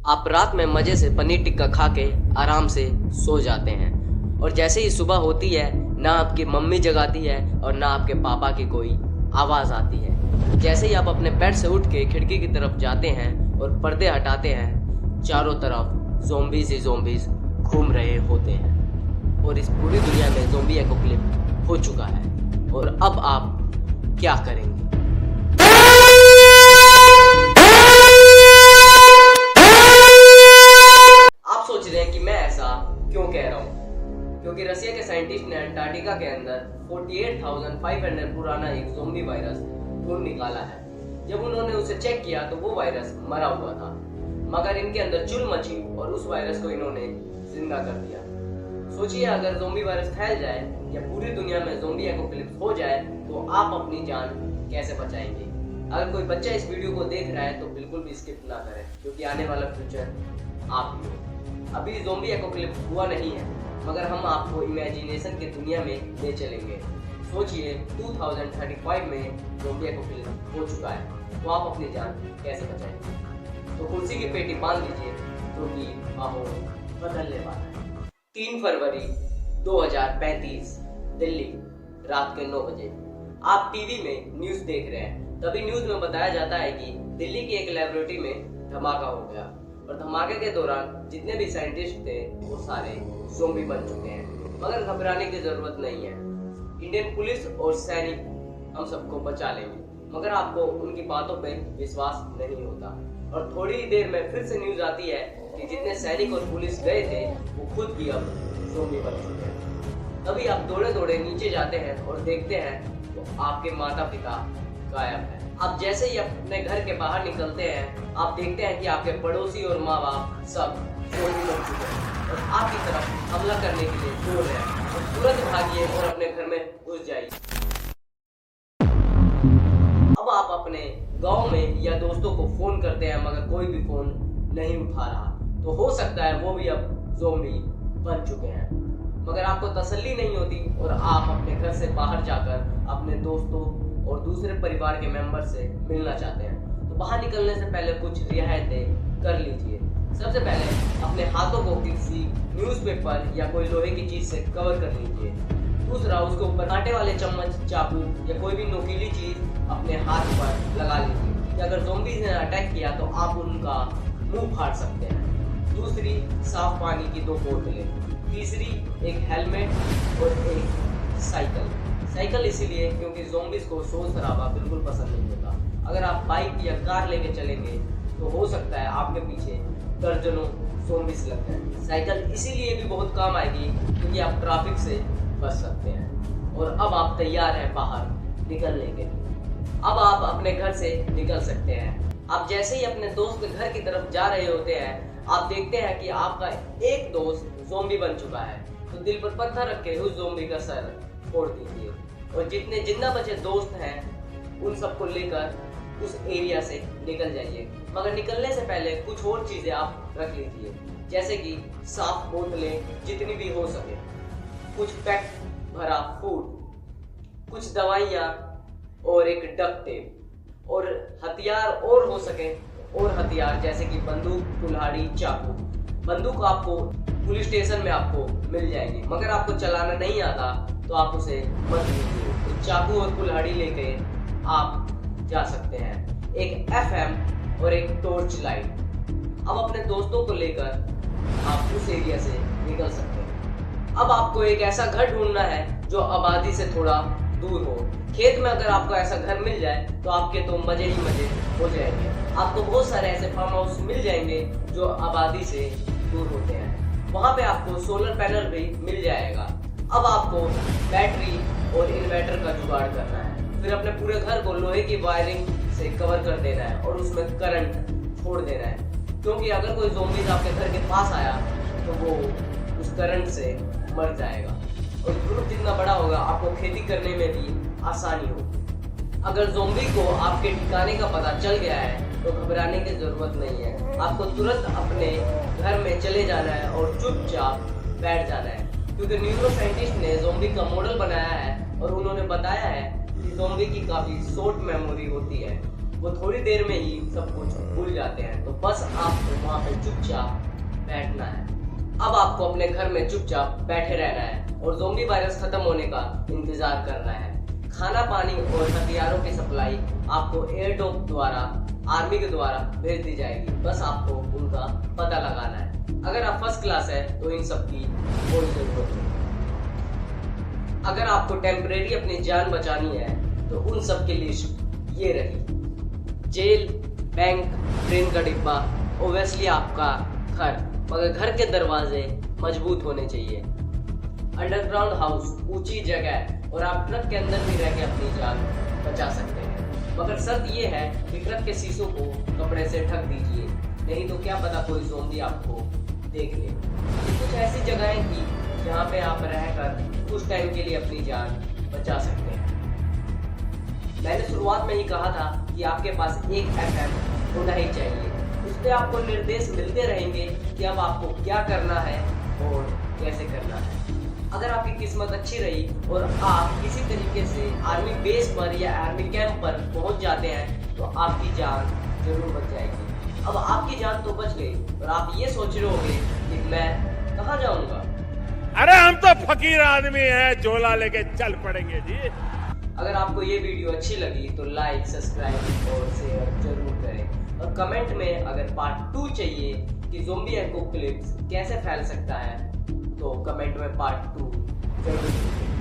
आप रात में मज़े से पनीर टिक्का खा के आराम से सो जाते हैं और जैसे ही सुबह होती है ना आपकी मम्मी जगाती है और ना आपके पापा की कोई आवाज़ आती है। जैसे ही आप अपने बेड से उठ के खिड़की की तरफ जाते हैं और पर्दे हटाते हैं, चारों तरफ ज़ॉम्बीज़ ही ज़ॉम्बीज़ घूम रहे होते हैं और इस पूरी दुनिया में ज़ॉम्बी एपोकलिप्स हो चुका है। और अब आप क्या करेंगे? आप सोच रहे हैं कि मैं ऐसा क्यों कह रहा हूँ? क्योंकि रसिया के साइंटिस्ट ने अंटार्कटिका के अंदर 48,500 पुराना एक ज़ॉम्बी वायरस ढूंढ निकाला है। जब उन्होंने उसे चेक किया तो वो वायरस मरा हुआ था, मगर इनके अंदर चुल मची और उस वायरस को इन्होंने जिंदा कर दिया। सोचिए, अगर ज़ॉम्बी वायरस फैल जाए या पूरी दुनिया में ज़ॉम्बी एपोकलिप्स हो जाए तो आप अपनी जान कैसे बचाएंगे? अगर कोई बच्चा इस वीडियो को देख रहा है तो बिल्कुल भी स्किप ना करें, क्योंकि आने वाला फ्यूचर आप ही हो। अभी ज़ॉम्बी एपोकलिप्स हुआ नहीं है, मगर हम आपको इमेजिनेशन की दुनिया में ले चलेंगे। सोचिए 2035 में ज़ॉम्बी एपोकलिप्स हो चुका है, तो आप अपनी जान कैसे बचाएंगे? तो कुर्सी की पेटी बांध लीजिए, क्योंकि माहौल बदलने वाला है। 3 फरवरी 2035 दिल्ली, रात के 9 बजे। आप टीवी में न्यूज़ देख रहे हैं, तभी न्यूज़ में बताया जाता है कि दिल्ली की एक लेबोरेटरी में धमाका हो गया और धमाके के दौरान जितने भी साइंटिस्ट थे वो सारे ज़ॉम्बी बन चुके हैं। मगर घबराने की जरूरत नहीं है, इंडियन पुलिस और सैनिक हम सबको बचा लेंगे। मगर आपको उनकी बातों पे विश्वास नहीं होता और थोड़ी ही देर में फिर से न्यूज़ आती है कि जितने सैनिक और पुलिस गए थे वो खुद भी अब ज़ॉम्बी बन चुके हैं। तभी आप दौड़े दौड़े नीचे जाते हैं और देखते हैं तो आपके माता पिता गायब है। आप जैसे ही अपने घर के बाहर निकलते हैं, आप देखते हैं कि आपके पड़ोसी और माँ बाप सब ज़ॉम्बी बन चुके हैं और आपकी तरफ हमला करने के लिए दौड़ रहे हैं। तो तुरंत भागिए और अपने घर में घुस जाइए। अब आप अपने गांव में या दोस्तों को फोन करते हैं, मगर कोई भी फोन नहीं उठा रहा, तो हो सकता है वो भी अब ज़ॉम्बी बन चुके हैं। मगर आपको तसल्ली नहीं होती और आप अपने घर से बाहर जाकर अपने दोस्तों और दूसरे परिवार के मेंबर से मिलना चाहते हैं। तो बाहर निकलने से पहले कुछ रियायतें कर लीजिए। सबसे पहले अपने हाथों को किसी न्यूज़पेपर या कोई लोहे की चीज़ से कवर कर लीजिए। दूसरा, उसके ऊपर कांटे वाले चम्मच, चाकू या कोई भी नुकीली चीज़ अपने हाथ पर लगा लीजिए कि अगर ज़ॉम्बीज़ ने अटैक किया तो आप उनका मुंह फाड़ सकते हैं। दूसरी, साफ पानी की 2 बोतलें। तीसरी, एक हेलमेट और एक साइकिल इसीलिए क्योंकि ज़ॉम्बीज़ को शोर शराबा बिल्कुल पसंद नहीं होता। अगर आप बाइक या कार लेके चलेंगे तो हो सकता है आपके पीछे दर्जनों ज़ॉम्बीज़ लग जाए। साइकिल इसीलिए भी बहुत काम आएगी क्योंकि आप ट्रैफिक से बच सकते हैं। और अब आप तैयार हैं बाहर निकलने के लिए। अब आप अपने घर से निकल सकते हैं। आप जैसे ही अपने दोस्त के घर की तरफ जा रहे होते हैं, आप देखते हैं कि आपका एक दोस्त ज़ॉम्बी बन चुका है। तो दिल पर पत्थर रख के उस ज़ॉम्बी का सर फोड़ दीजिए और जितने जिंदा बचे दोस्त हैं उन सबको लेकर उस एरिया से निकल जाइए। मगर निकलने से पहले कुछ और चीज़ें आप रख लीजिए, जैसे कि साफ बोतलें जितनी भी हो सके, कुछ पैक भरा फूड, कुछ दवाइयाँ और एक डक्ट टेप और हथियार, और हो सके और हथियार जैसे कि बंदूक, कुल्हाड़ी, चाकू। बंदूक आपको पुलिस स्टेशन में आपको मिल जाएगी, मगर आपको चलाना नहीं आता तो आप उसे मत लीजिए। तो चाकू और कुल्हाड़ी लेके आप जा सकते हैं। एक FM और एक टॉर्च लाइट। अब अपने दोस्तों को लेकर आप उस एरिया से निकल सकते हैं। अब आपको एक ऐसा घर ढूंढना है जो आबादी से थोड़ा दूर हो। खेत में अगर आपको ऐसा घर मिल जाए तो आपके तो मजे ही मजे हो जाएंगे। आपको बहुत सारे ऐसे फार्म हाउस मिल जाएंगे जो आबादी से दूर होते हैं। वहाँ पे आपको सोलर पैनल भी मिल जाएगा। अब आपको बैटरी और इन्वर्टर का जुगाड़ करना है। फिर अपने पूरे घर को लोहे की वायरिंग से कवर कर देना है और उसमें करंट छोड़ देना है, क्योंकि अगर कोई ज़ॉम्बीज़ आपके घर के पास आया तो वो उस करंट से मर जाएगा और ग्रुप जितना बड़ा होगा आपको खेती करने में भी आसानी होगी। अगर ज़ॉम्बी को आपके ठिकाने का पता चल गया है तो घबराने की ज़रूरत नहीं है। आपको तुरंत अपने घर में चले जाना है और चुपचाप बैठ जाना है, क्योंकि न्यूरो साइंटिस्ट ने ज़ॉम्बी का मॉडल बनाया है और उन्होंने बताया है कि ज़ॉम्बी की काफ़ी शॉर्ट मेमोरी होती है, वो थोड़ी देर में ही सब कुछ भूल जाते हैं। तो बस आपको वहाँ पे चुपचाप चुपचाप बैठना है। अब आपको अपने घर में चुपचाप बैठे रहना है और ज़ोंबी वायरस खत्म होने का इंतजार करना है। खाना पानी और हथियारों की सप्लाई आपको एयरडोप द्वारा आर्मी के द्वारा भेज दी जाएगी, बस आपको उनका पता लगाना है। अगर आप फर्स्ट क्लास है तो इन सब की कोई जरूरत नहीं। अगर आपको टेम्परेरी अपनी जान बचानी है तो उन सब की लिस्ट ये रही: जेल, बैंक, ट्रेन का डिब्बा, ओब्वियसली आपका घर, मगर घर के दरवाजे मजबूत होने चाहिए। अंडरग्राउंड हाउस, ऊंची जगह, और आप ट्रक के अंदर भी रह के अपनी जान बचा सकते हैं, मगर शर्त ये है कि ट्रक के शीशों को कपड़े से ढक दीजिए, नहीं तो क्या पता कोई ज़ोंबी आपको देख ले। कुछ ऐसी जगहें थी जहाँ पे आप रहकर कुछ टाइम के लिए अपनी जान बचा सकते हैं। मैंने शुरुआत में ही कहा था कि आपके पास एक FM होना ही चाहिए। उस पर आपको निर्देश मिलते रहेंगे कि अब आपको क्या करना है और कैसे करना है। अगर आपकी किस्मत अच्छी रही और आप किसी तरीके से आर्मी बेस पर या आर्मी कैंप पर पहुंच जाते हैं तो आपकी जान जरूर बच जाएगी। अब आपकी जान तो बच गई और आप ये सोच रहे होंगे कि मैं कहाँ जाऊंगा। अरे हम तो फकीर आदमी हैं, झोला लेके चल पड़ेंगे जी। अगर आपको ये वीडियो अच्छी लगी तो लाइक, सब्सक्राइब और शेयर जरूर करें, और कमेंट में अगर पार्ट 2 चाहिए कि ज़ोंबी एपोकलिप्स कैसे फैल सकता है तो कमेंट में पार्ट 2 जरूर लिखें।